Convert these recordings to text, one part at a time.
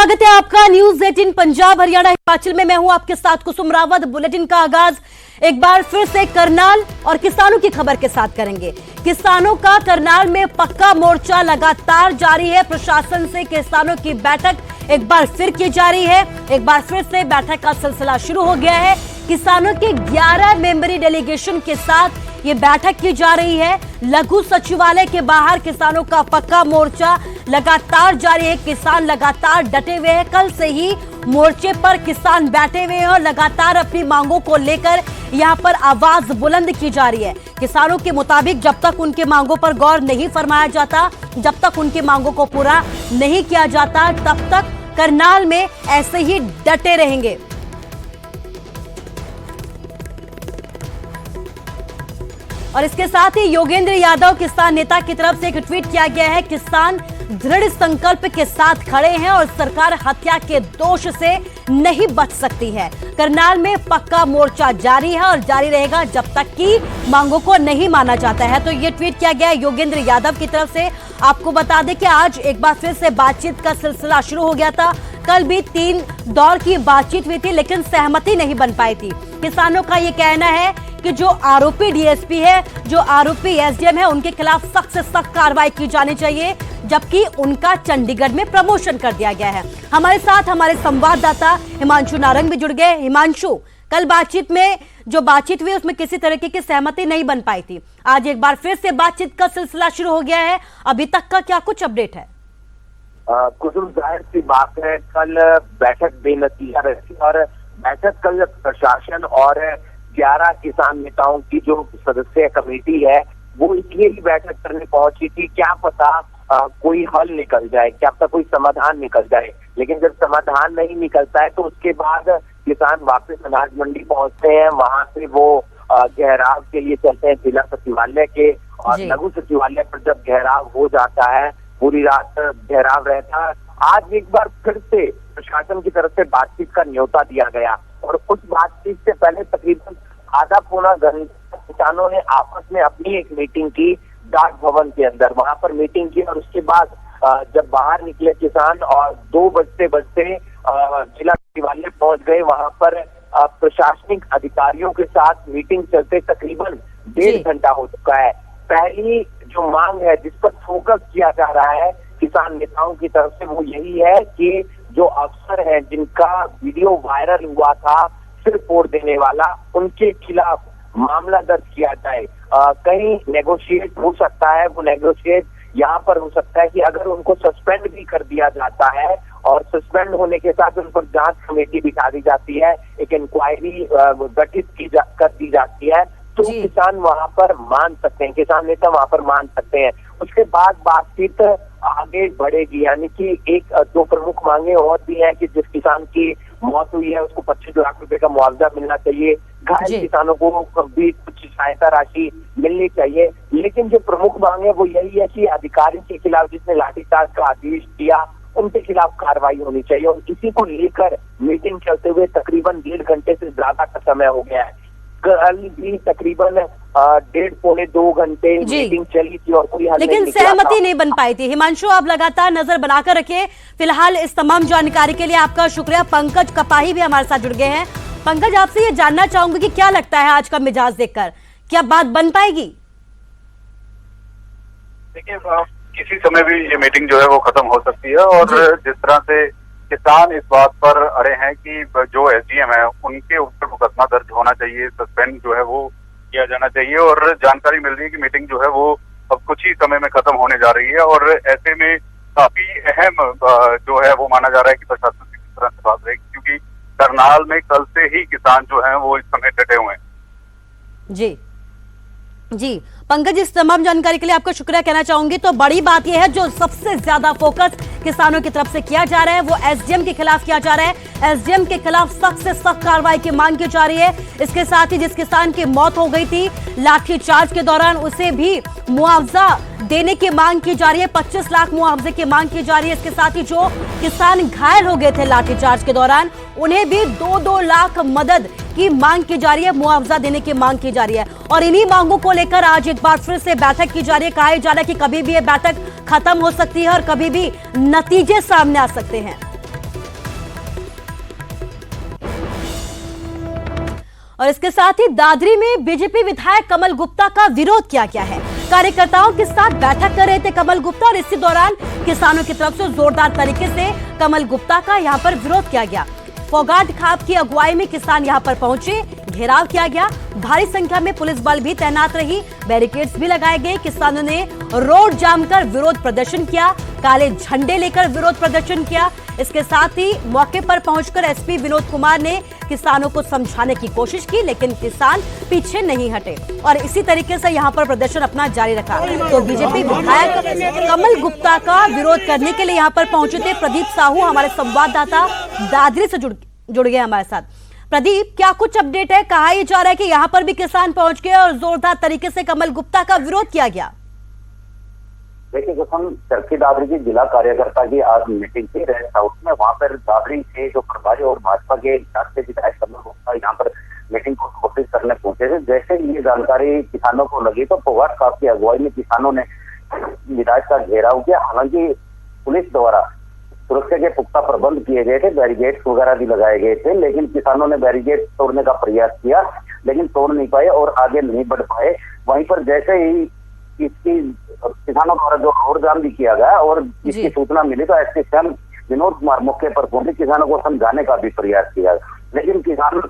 स्वागत है आपका न्यूज 18 पंजाब हरियाणा हिमाचल में। मैं हूं आपके साथ कुसुम रावत। बुलेटिन का आगाज एक बार फिर से करनाल और किसानों की खबर के साथ करेंगे। किसानों का करनाल में पक्का मोर्चा लगातार जारी है। प्रशासन से किसानों की बैठक एक बार फिर की जा रही है। एक बार फिर से बैठक का सिलसिला शुरू हो गया है। किसानों के 11 मेंबरी डेलीगेशन के साथ ये बैठक की जा रही है। लघु सचिवालय के बाहर किसानों का पक्का मोर्चा लगातार जारी है। किसान लगातार डटे हुए हैं। कल से ही मोर्चे पर किसान बैठे हुए हैं और लगातार अपनी मांगों को लेकर यहां पर आवाज बुलंद की जा रही है। किसानों के मुताबिक जब तक उनके मांगों पर गौर नहीं फरमाया जाता, जब तक उनकी मांगों को पूरा नहीं किया जाता, तब तक करनाल में ऐसे ही डटे रहेंगे। और इसके साथ ही योगेंद्र यादव किसान नेता की तरफ से एक ट्वीट किया गया है। किसान दृढ़ संकल्प के साथ खड़े हैं और सरकार हत्या के दोष से नहीं बच सकती है। करनाल में पक्का मोर्चा जारी है और जारी रहेगा जब तक कि मांगों को नहीं माना जाता है। तो ये ट्वीट किया गया है योगेंद्र यादव की तरफ से। आपको बता दें कि आज एक बार फिर से बातचीत का सिलसिला शुरू हो गया था। कल भी 3 दौर की बातचीत हुई थी, लेकिन सहमति नहीं बन पाई थी। किसानों का ये कहना है कि जो आरोपी डीएसपी है, जो आरोपी एसडीएम है, उनके खिलाफ सख्त से सख्त कार्रवाई की जानी चाहिए, जबकि उनका चंडीगढ़ में प्रमोशन कर दिया गया है। हमारे साथ हमारे संवाददाता हिमांशु नारंग भी जुड़ गए। हिमांशु, कल बातचीत में जो बातचीत हुई उसमें किसी तरीके की सहमति नहीं बन पाई थी। आज एक बार फिर से बातचीत का सिलसिला शुरू हो गया है। अभी तक का क्या कुछ अपडेट है? कुसुम, जाहिर सी बात है कल बैठक बेनतीजा रही और बैठक कल प्रशासन और 11 किसान नेताओं की जो सदस्य कमेटी है वो इसलिए ही बैठक करने पहुंची थी, क्या पता कोई हल निकल जाए, क्या पता कोई समाधान निकल जाए। लेकिन जब समाधान नहीं निकलता है तो उसके बाद किसान वापस अनाज मंडी पहुंचते हैं। वहां से वो घेराव के लिए चलते हैं जिला सचिवालय के, और लघु सचिवालय पर जब घेराव हो जाता है, पूरी रात घेराव रहता है। आज एक बार फिर से प्रशासन की तरफ से बातचीत का न्योता दिया गया और उस बातचीत से पहले तकरीबन आधा पौना घंटा किसानों ने आपस में अपनी एक मीटिंग की डाक भवन के अंदर। वहां पर मीटिंग की और उसके बाद जब बाहर निकले किसान और 2 बजते जिला सचिवालय पहुंच गए। वहां पर प्रशासनिक अधिकारियों के साथ मीटिंग चलते तकरीबन 1.5 घंटा हो चुका है। पहली जो मांग है जिस पर फोकस किया जा रहा है किसान नेताओं की तरफ से वो यही है कि जो अफसर हैं जिनका वीडियो वायरल हुआ था सिर फोड़ देने वाला, उनके खिलाफ मामला दर्ज किया जाए। कहीं नेगोशिएट हो सकता है, वो नेगोशिएट यहाँ पर हो सकता है कि अगर उनको सस्पेंड भी कर दिया जाता है और सस्पेंड होने के साथ उन पर जांच कमेटी बिठा दी जाती है, एक इंक्वायरी गठित कर दी जाती है, तो किसान वहां पर मान सकते हैं, किसान नेता वहां पर मान सकते हैं। उसके बाद बातचीत आगे बढ़ेगी। यानी कि 1-2 प्रमुख मांगे और भी हैं कि जिस किसान की मौत हुई है उसको 25 लाख रुपए का मुआवजा मिलना चाहिए, घायल किसानों को भी कुछ सहायता राशि मिलनी चाहिए। लेकिन जो प्रमुख मांग है वो यही है कि अधिकारी के खिलाफ जिसने लाठीचार्ज का आदेश दिया उनके खिलाफ कार्रवाई होनी चाहिए। और इसी को लेकर मीटिंग चलते हुए तकरीबन 1.5 घंटे से ज्यादा का समय हो गया है। कल भी तकरीबन 1.5-2 घंटे मीटिंग चली थी और कोई हल लेकिन सहमति नहीं बन पाई थी। हिमांशु, आप लगातार नजर बनाकर रखिए। फिलहाल इस तमाम जानकारी के लिए आपका शुक्रिया। पंकज कपाही भी हमारे साथ जुड़ गए हैं। पंकज, आपसे ये जानना चाहूंगी कि क्या लगता है आज का मिजाज देखकर, क्या बात बन पाएगी? देखिए, किसी समय भी ये मीटिंग जो है वो खत्म हो सकती है और जिस तरह से किसान इस बात पर अड़े हैं कि जो एसडीएम है उनके ऊपर मुकदमा दर्ज होना चाहिए, सस्पेंड जो है वो किया जाना चाहिए। और जानकारी मिल रही है कि मीटिंग जो है वो अब कुछ ही समय में खत्म होने जा रही है और ऐसे में काफी अहम जो है वो माना जा रहा है कि प्रशासन की किस तरह से बात रहेगी, क्योंकि करनाल में कल से ही किसान जो है वो इस समय डटे हुए हैं। जी पंकज, इस तमाम जानकारी के लिए आपका शुक्रिया कहना चाहूंगी। तो बड़ी बात यह है जो सबसे ज्यादा फोकस किसानों की तरफ से किया जा रहा है वो एसडीएम के खिलाफ किया जा रहा है। एसडीएम के खिलाफ सख्त से सख्त कार्रवाई की मांग की जा रही है। इसके साथ ही जिस किसान की मौत हो गई थी लाठीचार्ज के दौरान, उसे भी मुआवजा देने की मांग की जा रही है। 25 लाख मुआवजे की मांग की जा रही है। इसके साथ ही जो किसान घायल हो गए थे लाठीचार्ज के दौरान, उन्हें भी 2-2 लाख मदद की मांग की जा रही है, मुआवजा देने की मांग की जा रही है। और इन्हीं मांगों को लेकर आज एक बार फिर से बैठक की जा रही है। कहा जा रहा है कि कभी भी ये बैठक खत्म हो सकती है और कभी भी नतीजे सामने आ सकते हैं। और इसके साथ ही दादरी में बीजेपी विधायक कमल गुप्ता का विरोध किया गया है। कार्यकर्ताओं के साथ बैठक कर रहे थे कमल गुप्ता और इसी दौरान किसानों की तरफ से जोरदार तरीके से कमल गुप्ता का यहां पर विरोध किया गया। फोगाट खाप की अगुवाई में किसान यहां पर पहुंचे, घेराव किया गया, भारी संख्या में पुलिस बल भी तैनात रही, बैरिकेड्स भी लगाए गए। किसानों ने रोड जाम कर विरोध प्रदर्शन किया, काले झंडे लेकर विरोध प्रदर्शन किया। इसके साथ ही मौके पर पहुंचकर एसपी विनोद कुमार ने किसानों को समझाने की कोशिश की, लेकिन किसान पीछे नहीं हटे और इसी तरीके से यहां पर प्रदर्शन अपना जारी रखा। तो बीजेपी विधायक कमल गुप्ता का विरोध करने के लिए यहां पर पहुंचे थे प्रदीप साहू, हमारे संवाददाता दादरी से जुड़ गए हमारे साथ। प्रदीप, क्या कुछ अपडेट है? कहा यह जा रहा है कि यहां पर भी किसान पहुंच गए और जोरदार तरीके से कमल गुप्ता का विरोध किया गया। देखिए, जब हम चरखी दादरी की जिला कार्यकर्ता की आज मीटिंग थी रेस्ट हाउस में, वहां पर दादरी से जो प्रभारी और भाजपा के राष्ट्रीय विधायक कमल गुप्ता यहाँ पर मीटिंग को संबोधित करने पहुंचे थे। जैसे ही ये जानकारी किसानों को लगी तो फोगाट खाप की अगुवाई में किसानों ने विधायक का घेराव किया। हालांकि पुलिस द्वारा सुरक्षा के पुख्ता प्रबंध किए गए थे, बैरिकेड्स वगैरह भी लगाए गए थे, लेकिन किसानों ने बैरिकेड तोड़ने का प्रयास किया लेकिन तोड़ नहीं पाए और आगे नहीं बढ़ पाए। वहीं पर जैसे ही इसकी किसानों द्वारा जो रोड जाम भी किया गया और इसकी सूचना मिली तो एसपी स्वयं विनोद कुमार मौके पर पहुंचे, किसानों को समझाने का भी प्रयास किया, लेकिन किसान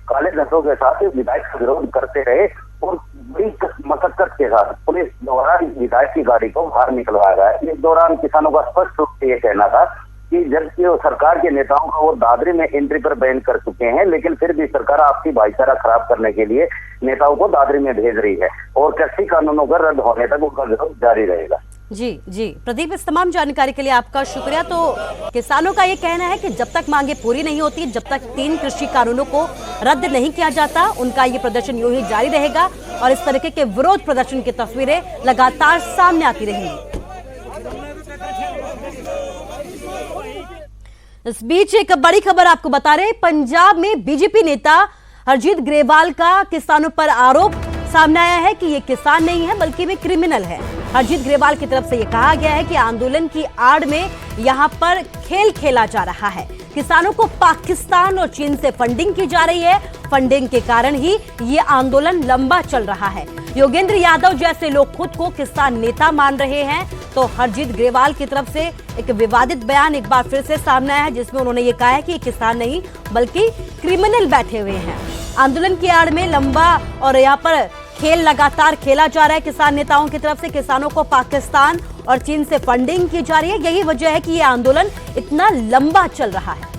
काले झंडों के साथ विधायक का विरोध करते रहे और बड़ी मशक्कत के साथ पुलिस द्वारा विधायक की गाड़ी को बाहर निकलवाया गया। इस दौरान किसानों का स्पष्ट रूप से ये कहना था कि जबकि सरकार के नेताओं को वो दादरी में एंट्री पर बैन कर चुके हैं, लेकिन फिर भी सरकार आपसी भाईचारा खराब करने के लिए नेताओं को दादरी में भेज रही है और कृषि कानूनों का रद्द होने तक उनका विरोध जारी रहेगा। जी प्रदीप, इस तमाम जानकारी के लिए आपका शुक्रिया। तो किसानों का ये कहना है कि जब तक मांगे पूरी नहीं होती, जब तक 3 कृषि कानूनों को रद्द नहीं किया जाता, उनका ये प्रदर्शन यूं ही जारी रहेगा और इस तरीके के विरोध प्रदर्शन की तस्वीरें लगातार सामने आती रहेंगी। इस बीच एक बड़ी खबर आपको बता रहे, पंजाब में बीजेपी नेता हरजीत ग्रेवाल का किसानों पर आरोप सामने आया है कि ये किसान नहीं है बल्कि वे क्रिमिनल है। हरजीत ग्रेवाल की तरफ से ये कहा गया है कि आंदोलन की आड़ में यहां पर खेल खेला जा रहा है, किसानों को पाकिस्तान और चीन से फंडिंग की जा रही है, फंडिंग के कारण ही ये आंदोलन लंबा चल रहा है। योगेंद्र यादव जैसे लोग खुद को किसान नेता मान रहे हैं, तो हरजीत ग्रेवाल की तरफ से एक विवादित बयान एक बार फिर से सामने आया है, जिसमें उन्होंने ये कहा है कि किसान नहीं बल्कि क्रिमिनल बैठे हुए हैं। आंदोलन की आड़ में लंबा और यहाँ पर खेल लगातार खेला जा रहा है किसान नेताओं की तरफ से, किसानों को पाकिस्तान और चीन से फंडिंग की जा रही है। यही वजह है कि ये आंदोलन इतना लंबा चल रहा है।